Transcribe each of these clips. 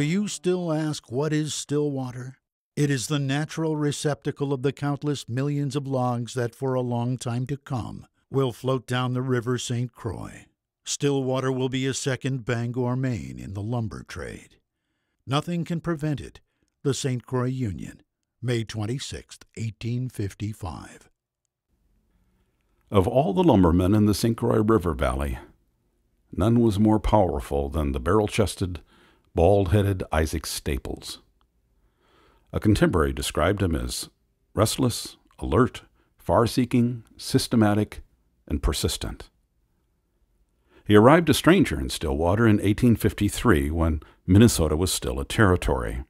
Do you still ask, what is Stillwater? It is the natural receptacle of the countless millions of logs that for a long time to come will float down the River St. Croix. Stillwater will be a second Bangor, Maine in the lumber trade. Nothing can prevent it. The St. Croix Union, May 26, 1855. Of all the lumbermen in the St. Croix River Valley, none was more powerful than the barrel-chested, bald-headed Isaac Staples. A contemporary described him as restless, alert, far-seeking, systematic, and persistent. He arrived a stranger in Stillwater in 1853 when Minnesota was still a territory.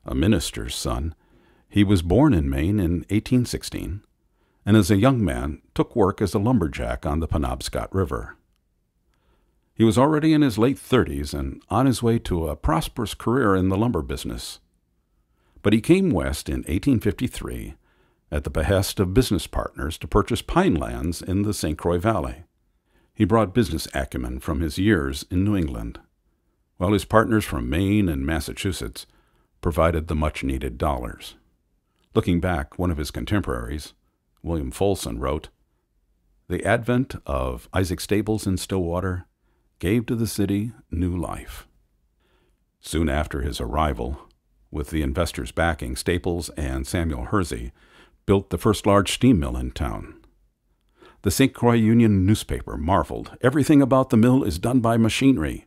A minister's son, he was born in Maine in 1816, and as a young man took work as a lumberjack on the Penobscot River. He was already in his late 30s and on his way to a prosperous career in the lumber business. But he came west in 1853 at the behest of business partners to purchase pine lands in the St. Croix Valley. He brought business acumen from his years in New England, while his partners from Maine and Massachusetts provided the much-needed dollars. Looking back, one of his contemporaries, William Folsom, wrote, "The advent of Isaac Staples in Stillwater gave to the city new life." Soon after his arrival, with the investors' backing, Staples and Samuel Hersey built the first large steam mill in town. The St. Croix Union newspaper marveled. "Everything about the mill is done by machinery,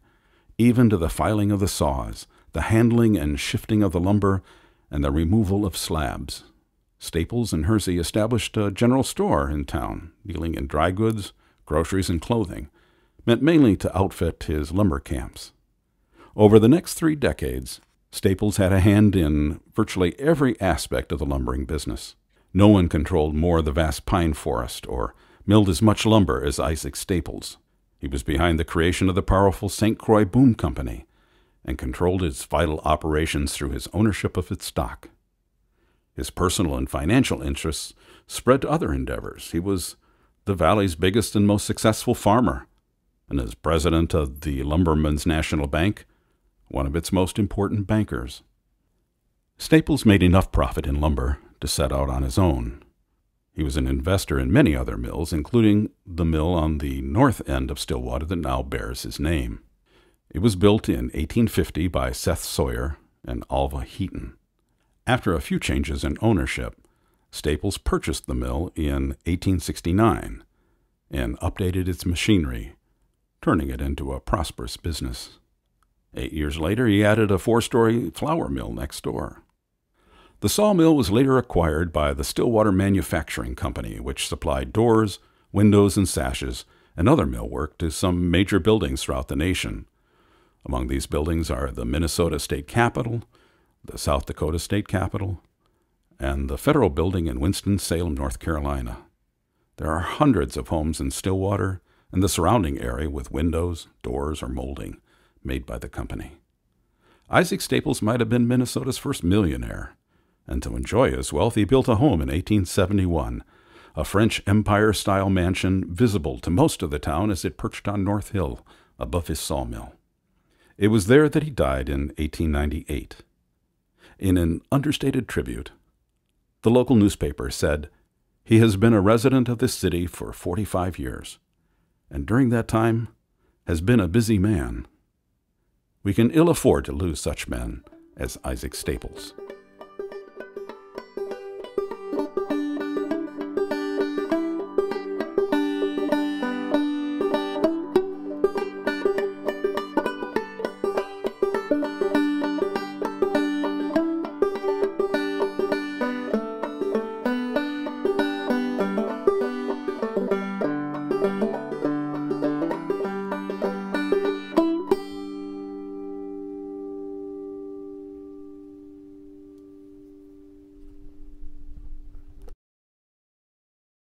even to the filing of the saws, the handling and shifting of the lumber, and the removal of slabs." Staples and Hersey established a general store in town, dealing in dry goods, groceries, and clothing, meant mainly to outfit his lumber camps. Over the next 3 decades, Staples had a hand in virtually every aspect of the lumbering business. No one controlled more of the vast pine forest or milled as much lumber as Isaac Staples. He was behind the creation of the powerful St. Croix Boom Company and controlled its vital operations through his ownership of its stock. His personal and financial interests spread to other endeavors. He was the valley's biggest and most successful farmer, and as president of the Lumbermen's National Bank, one of its most important bankers. Staples made enough profit in lumber to set out on his own. He was an investor in many other mills, including the mill on the north end of Stillwater that now bears his name. It was built in 1850 by Seth Sawyer and Alva Heaton. After a few changes in ownership, Staples purchased the mill in 1869 and updated its machinery, turning it into a prosperous business. 8 years later, he added a 4-story flour mill next door. The sawmill was later acquired by the Stillwater Manufacturing Company, which supplied doors, windows, and sashes, and other millwork to some major buildings throughout the nation. Among these buildings are the Minnesota State Capitol, the South Dakota State Capitol, and the Federal Building in Winston-Salem, North Carolina. There are hundreds of homes in Stillwater and the surrounding area with windows, doors, or molding made by the company. Isaac Staples might have been Minnesota's first millionaire, and to enjoy his wealth, he built a home in 1871, a French Empire-style mansion visible to most of the town as it perched on North Hill above his sawmill. It was there that he died in 1898. In an understated tribute, the local newspaper said, "He has been a resident of this city for 45 years, and during that time has been a busy man. We can ill afford to lose such men as Isaac Staples."